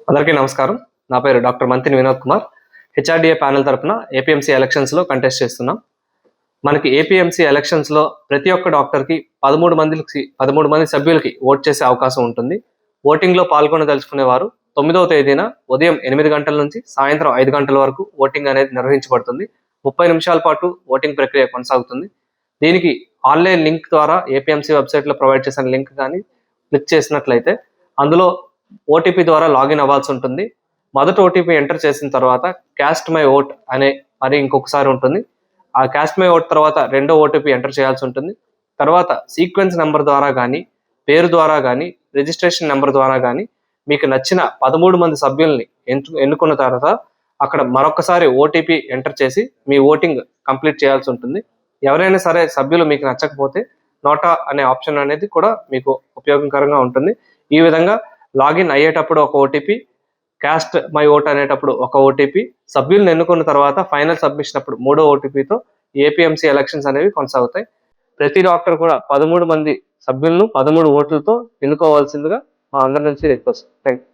అందరికీ నమస్కారం. నా పేరు డాక్టర్ మంతిని వినోద్ కుమార్. హెచ్ఆర్డీఏ ప్యానెల్ తరపున ఏపీఎంసీ ఎలక్షన్స్లో కంటెస్ట్ చేస్తున్నాం. మనకి ఏపీఎంసీ ఎలక్షన్స్లో ప్రతి ఒక్క డాక్టర్కి 13 మంది సభ్యులకి ఓట్ చేసే అవకాశం ఉంటుంది. ఓటింగ్లో పాల్గొనదలుచుకునే వారు 9వ తేదీన ఉదయం 8 గంటల నుంచి సాయంత్రం 5 గంటల వరకు ఓటింగ్ అనేది నిర్వహించబడుతుంది. 30 నిమిషాల పాటు ఓటింగ్ ప్రక్రియ కొనసాగుతుంది. దీనికి ఆన్లైన్ లింక్ ద్వారా ఏపీఎంసీ వెబ్సైట్లో ప్రొవైడ్ చేసిన లింక్ కానీ క్లిక్ చేసినట్లయితే అందులో ఓటీపీ ద్వారా లాగిన్ అవ్వాల్సి ఉంటుంది. మొదటి ఓటీపీ ఎంటర్ చేసిన తర్వాత క్యాస్ట్ మై ఓట్ అనే మరి ఇంకొకసారి ఉంటుంది. ఆ క్యాస్ట్ మై ఓట్ తర్వాత రెండో ఓటీపీ ఎంటర్ చేయాల్సి ఉంటుంది. తర్వాత సీక్వెన్స్ నెంబర్ ద్వారా కానీ, పేరు ద్వారా కానీ, రిజిస్ట్రేషన్ నెంబర్ ద్వారా కానీ మీకు నచ్చిన 13 మంది సభ్యుల్ని ఎన్నుకున్న తర్వాత అక్కడ మరొకసారి ఓటీపీ ఎంటర్ చేసి మీ ఓటింగ్ కంప్లీట్ చేయాల్సి ఉంటుంది. ఎవరైనా సరే సభ్యులు మీకు నచ్చకపోతే నోటా అనే ఆప్షన్ అనేది కూడా మీకు ఉపయోగకరంగా ఉంటుంది. ఈ విధంగా లాగిన్ అయ్యేటప్పుడు ఒక ఓటీపీ, క్యాస్ట్ మై ఓట్ అనేటప్పుడు ఒక ఓటీపీ, సభ్యులను ఎన్నుకున్న తర్వాత ఫైనల్ సబ్మిషన్ అప్పుడు 3వ ఓటీపీతో ఏపీఎంసీ ఎలక్షన్స్ అనేవి కొనసాగుతాయి. ప్రతి డాక్టర్ కూడా 13 మంది సభ్యులను 13 ఓట్లతో ఎన్నుకోవాల్సిందిగా మా అందరి నుంచి రిక్వెస్ట్. Thank you.